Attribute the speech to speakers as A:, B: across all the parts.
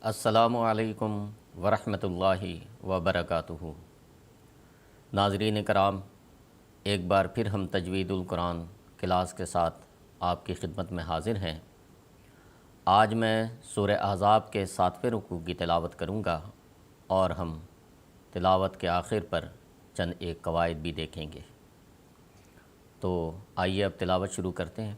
A: السلام علیکم ورحمۃ اللہ وبرکاتہ۔ ناظرین کرام، ایک بار پھر ہم تجوید القرآن کلاس کے ساتھ آپ کی خدمت میں حاضر ہیں۔ آج میں سورہ احزاب کے 7ویں رکوع کی تلاوت کروں گا اور ہم تلاوت کے آخر پر چند ایک قواعد بھی دیکھیں گے۔ تو آئیے اب تلاوت شروع کرتے ہیں۔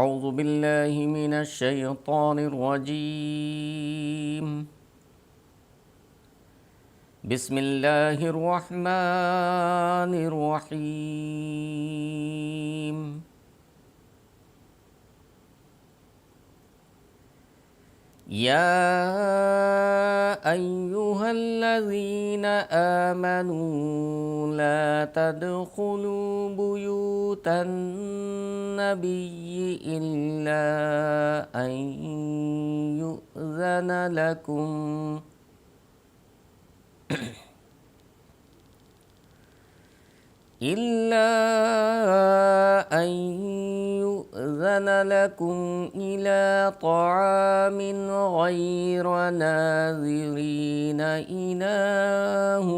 A: اعوذ باللہ من الشیطان الرجیم، بسم اللہ الرحمن الرحیم۔ یا ایہا الذین آمنوا لا تدخلوا بیوت النبی الا ان یؤذن لکم إلى طعام غير ناظرين إناه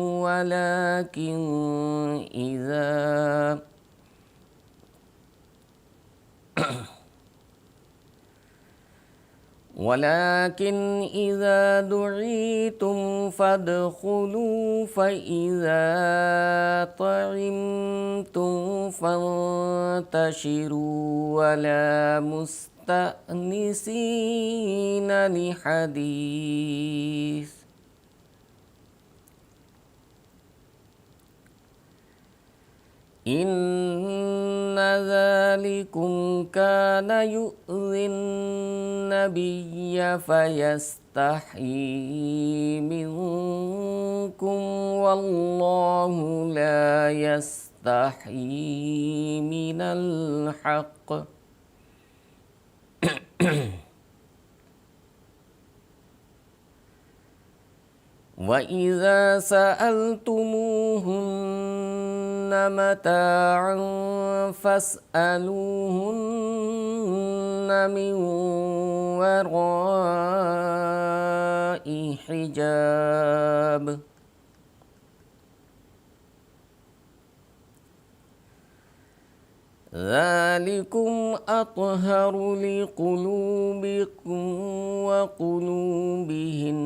A: ولكن إذا دعيتم فادخلوا فإذا طعمتم فانتشروا ولا مستأنسين لحديث إن ذلكم كان يؤذي النبي فيستحيي منكم والله لا يستحيي من الحق وَإِذَا سَأَلْتُمُوهُنَّ مَتَاعًا فَاسْأَلُوهُنَّ مِنْ وَرَاءِ حِجَابٍ ذَلِكُمْ أَطْهَرُ لِقُلُوبِكُمْ وَقُلُوبِهِنَّ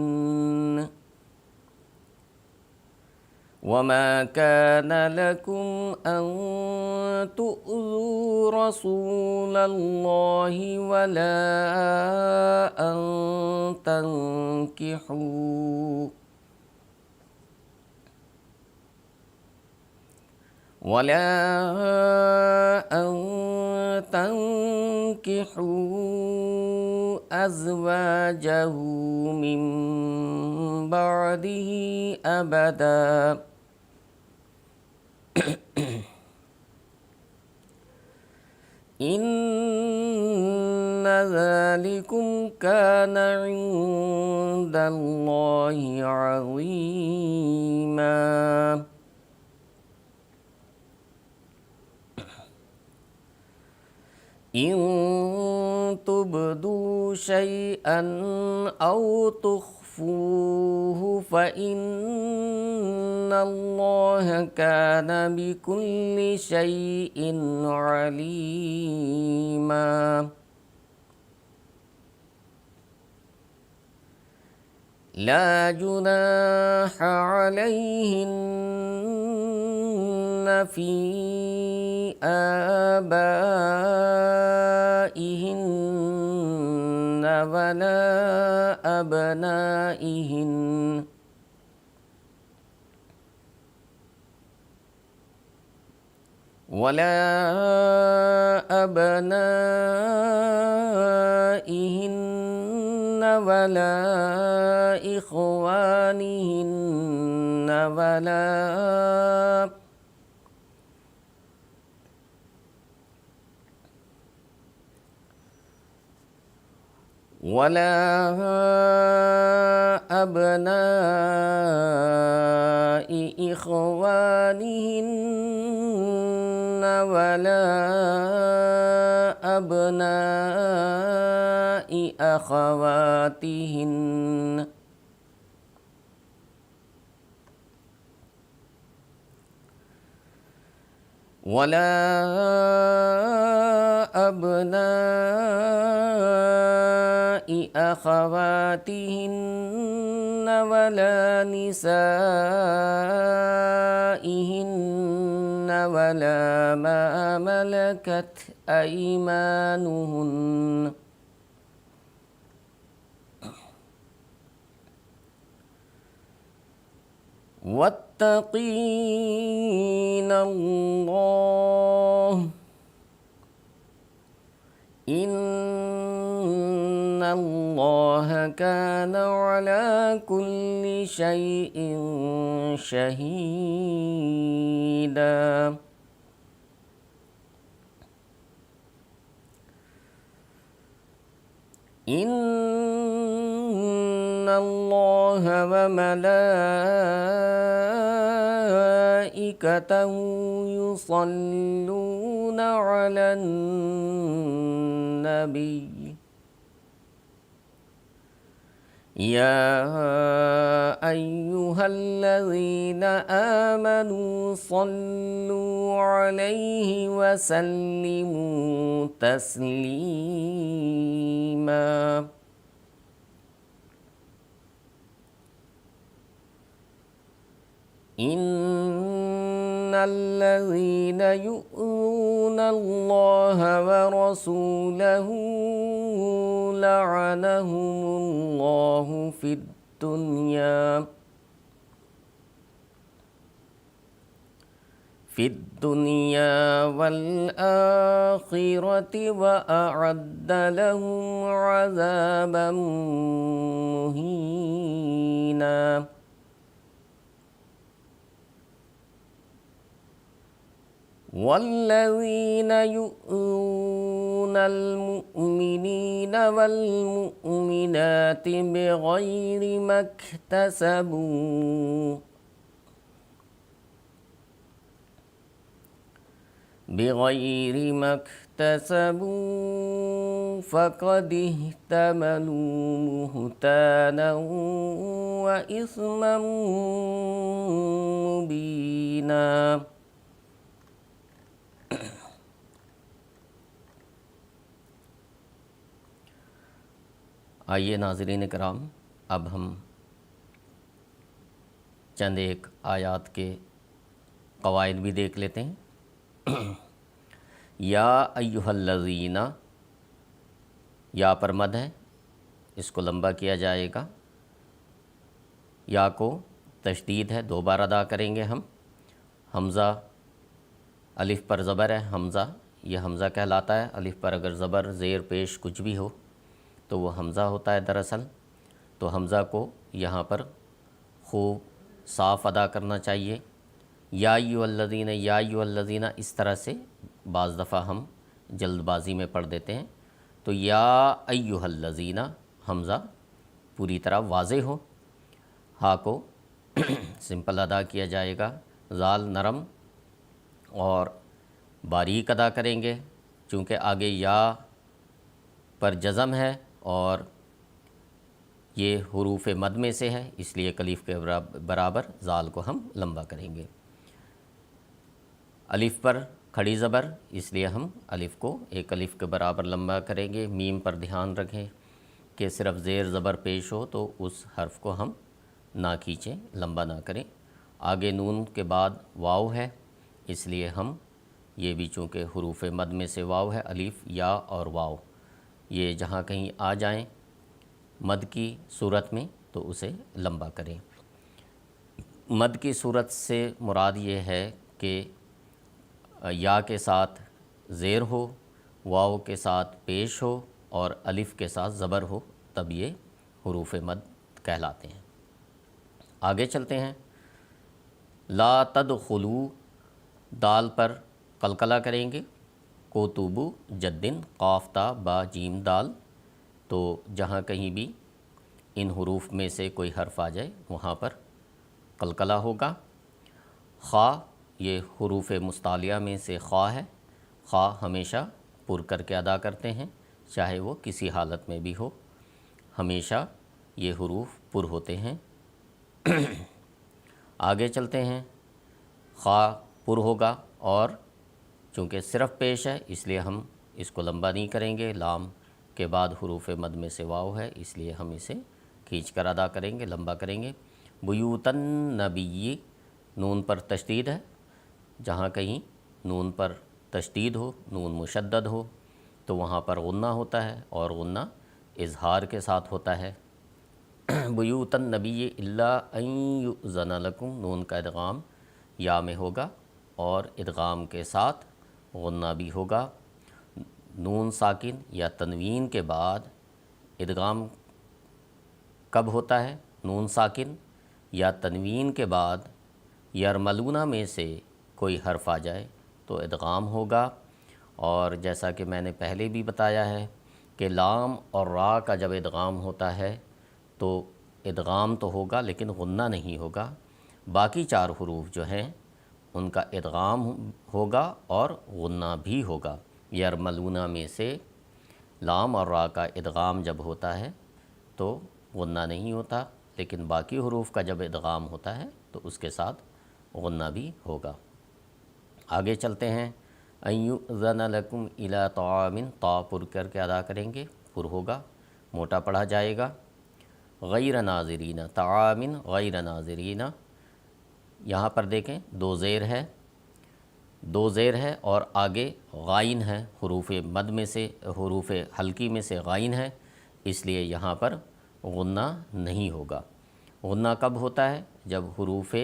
A: وما كان لكم أن تؤذوا رسول الله ولا أن تنكحوا أزواجه من بعده أبدا إن ذلكم كان عند الله عظيما إن تبدوا شيئا أو تخفوه فإن الله كان بكل شيء عليما لا جناح عليهن في آبائهن ولا أبنائهن ولا إخوانهن ولا أبناء إخوانهن ولا أبناء أخواتهن ولا أبناء أخواتهن ولا نسائهن ولا ما ملكت أيمانهن واتقين الله إن الله كان على كل شيء شهيدا إن الله وملائكته يصلون على النبي يا أيها الذين آمنوا صلوا عليه وسلموا تسليما إن الذين يؤذون الله ورسوله لعنهم الله في الدنيا والآخرة وأعد لهم عذابا مهينا والذين يؤذون المؤمنين والمؤمنات بغير ما اكتسبوا فقد احتملوا بهتانا وإثما مبينا آئیے ناظرین کرام، اب ہم چند ایک آیات کے قواعد بھی دیکھ لیتے ہیں۔ یا ایہا الذین، یا پر مد ہے، اس کو لمبا کیا جائے گا۔ یا کو تشدید ہے، 2 بار ادا کریں گے ہم۔ حمزہ الف پر زبر ہے، حمزہ یہ حمزہ کہلاتا ہے۔ الف پر اگر زبر زیر پیش کچھ بھی ہو تو وہ حمزہ ہوتا ہے دراصل۔ تو حمزہ کو یہاں پر خوب صاف ادا کرنا چاہیے۔ یا ایھا الذین، یا ایھا الذین، اس طرح سے بعض دفعہ ہم جلد بازی میں پڑھ دیتے ہیں۔ تو یا ایھا الذین، حمزہ پوری طرح واضح ہو، ہا کو سمپل ادا کیا جائے گا، زال نرم اور باریک ادا کریں گے، چونکہ آگے یا پر جزم ہے اور یہ حروف مد میں سے ہے، اس لیے الف کے برابر زال کو ہم لمبا کریں گے۔ الف پر کھڑی زبر، اس لیے ہم الف کو ایک الف کے برابر لمبا کریں گے۔ میم پر دھیان رکھیں کہ صرف زیر زبر پیش ہو تو اس حرف کو ہم نہ کھینچیں، لمبا نہ کریں۔ آگے نون کے بعد واو ہے، اس لیے ہم یہ بھی چونکہ حروف مد میں سے واو ہے، الف یا اور واو یہ جہاں کہیں آ جائیں مد کی صورت میں تو اسے لمبا کریں۔ مد کی صورت سے مراد یہ ہے کہ یا کے ساتھ زیر ہو، واو کے ساتھ پیش ہو اور الف کے ساتھ زبر ہو، تب یہ حروف مد کہلاتے ہیں۔ آگے چلتے ہیں۔ لا تدخلوا، دال پر قلقلہ کریں گے۔ کوتبو جدن، قاف تا با جیم دال، تو جہاں کہیں بھی ان حروف میں سے کوئی حرف آ جائے وہاں پر قلقلہ ہوگا۔ خا یہ حروف مستعلیہ میں سے خا ہے۔ خا ہمیشہ پر کر کے ادا کرتے ہیں، چاہے وہ کسی حالت میں بھی ہو، ہمیشہ یہ حروف پر ہوتے ہیں۔ آگے چلتے ہیں۔ خا پر ہوگا اور چونکہ صرف پیش ہے اس لیے ہم اس کو لمبا نہیں کریں گے۔ لام کے بعد حروف مد میں سے واو ہے، اس لیے ہم اسے کھینچ کر ادا کریں گے، لمبا کریں گے۔ بیوتن نبی، نون پر تشدید ہے، جہاں کہیں نون پر تشدید ہو، نون مشدد ہو تو وہاں پر غنہ ہوتا ہے، اور غنہ اظہار کے ساتھ ہوتا ہے۔ بیوتن نبی الا ان یؤذن لکم، نون کا ادغام یا میں ہوگا اور ادغام کے ساتھ غنہ بھی ہوگا۔ نون ساکن یا تنوین کے بعد ادغام کب ہوتا ہے؟ نون ساکن یا تنوین کے بعد یرملونہ میں سے کوئی حرف آ جائے تو ادغام ہوگا۔ اور جیسا کہ میں نے پہلے بھی بتایا ہے کہ لام اور را کا جب ادغام ہوتا ہے تو ادغام تو ہوگا لیکن غنہ نہیں ہوگا۔ باقی چار حروف جو ہیں ان کا ادغام ہوگا اور غنہ بھی ہوگا۔ یرملونہ میں سے لام اور را کا ادغام جب ہوتا ہے تو غنہ نہیں ہوتا، لیکن باقی حروف کا جب ادغام ہوتا ہے تو اس کے ساتھ غنہ بھی ہوگا۔ آگے چلتے ہیں۔ ان یؤذن لکم الی طعام، طا پر کر کے ادا کریں گے، پر ہوگا، موٹا پڑھا جائے گا۔ غیر ناظرین، طعام غیر ناظرین، یہاں پر دیکھیں دو زیر ہے اور آگے غائن ہے، حروف مد میں سے، حروف حلقی میں سے غائن ہے، اس لیے یہاں پر غنہ نہیں ہوگا۔ غنہ کب ہوتا ہے؟ جب حروف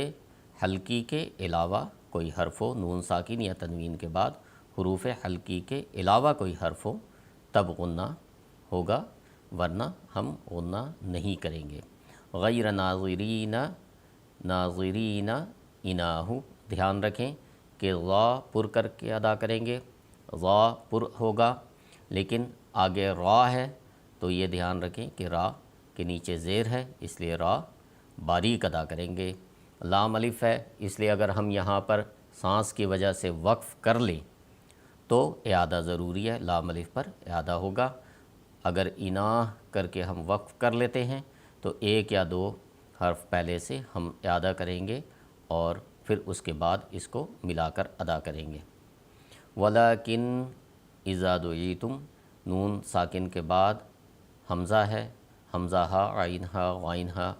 A: حلقی کے علاوہ کوئی حرف ہو، نون ساکن یا تنوین کے بعد حروف حلقی کے علاوہ کوئی حرف ہو تب غنہ ہوگا، ورنہ ہم غنہ نہیں کریں گے۔ غیر ناظرین، ناظرین اناہو، دھیان رکھیں کہ ضا پر کر کے ادا کریں گے، ضا پر ہوگا، لیکن آگے را ہے تو یہ دھیان رکھیں کہ را کے نیچے زیر ہے، اس لیے را باریک ادا کریں گے۔ لام الف ہے، اس لیے اگر ہم یہاں پر سانس کی وجہ سے وقف کر لیں تو اعادہ ضروری ہے، لام الف پر اعادہ ہوگا۔ اگر اناہ کر کے ہم وقف کر لیتے ہیں تو ایک یا دو حرف پہلے سے ہم اعادہ کریں گے اور پھر اس کے بعد اس کو ملا کر ادا کریں گے۔ ولیکن اذا دعیتم، نون ساکن کے بعد حمزہ ہے، حمزہ ہا، عین ہا، غائن ہا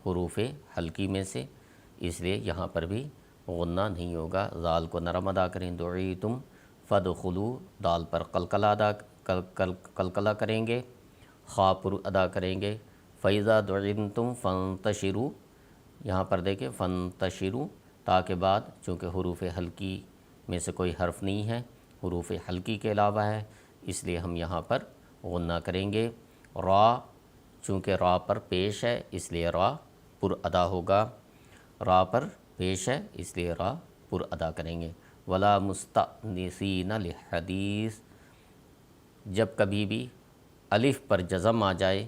A: حروف حلقی میں سے، اس لیے یہاں پر بھی غنہ نہیں ہوگا۔ ذال کو نرم ادا کریں، دعیتم فادخلوا، دال پر قلقلہ کریں گے، خا پر ادا کریں گے۔ فَإِذَا دُعِنْتُمْ فَانْتَشِرُوا، یہاں پر دیکھیں فَانْتَشِرُوا، تا کے بعد چونکہ حروف حلقی میں سے کوئی حرف نہیں ہے، حروف حلقی کے علاوہ ہے، اس لیے ہم یہاں پر غنہ کریں گے۔ را، چونکہ را پر پیش ہے اس لیے را پر ادا ہوگا، را پر پیش ہے اس لیے را پر ادا کریں گے۔ ولا مستأنسین لحدیث، جب کبھی بھی الف پر جزم آ جائے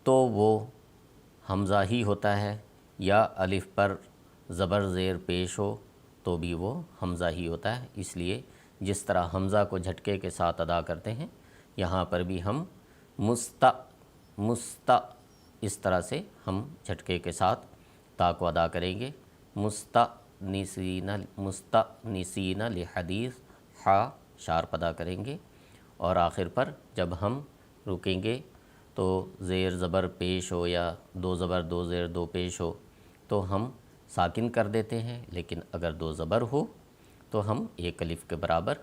A: تو وہ حمزہ ہی ہوتا ہے، یا الف پر زبر زیر پیش ہو تو بھی وہ حمزہ ہی ہوتا ہے، اس لیے جس طرح حمزہ کو جھٹکے کے ساتھ ادا کرتے ہیں یہاں پر بھی ہم مست اس طرح سے ہم جھٹکے کے ساتھ تا کو ادا کریں گے۔ مستأنسین لحدیث، ہا شارپ ادا کریں گے، اور آخر پر جب ہم رکیں گے تو زیر زبر پیش ہو یا دو زبر دو زیر دو پیش ہو تو ہم ساکن کر دیتے ہیں، لیکن اگر دو زبر ہو تو ہم ایک الف کے برابر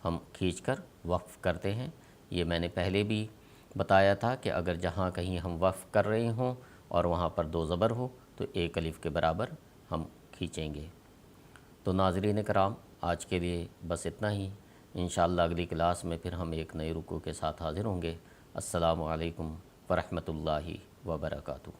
A: ہم کھینچ کر وقف کرتے ہیں۔ یہ میں نے پہلے بھی بتایا تھا کہ اگر جہاں کہیں ہم وقف کر رہے ہوں اور وہاں پر دو زبر ہو تو ایک الف کے برابر ہم کھینچیں گے۔ تو ناظرین کرام، آج کے لیے بس اتنا ہی، انشاءاللہ اگلی کلاس میں پھر ہم ایک نئے رکوع کے ساتھ حاضر ہوں گے۔ السلام علیکم ورحمۃ اللہ وبرکاتہ۔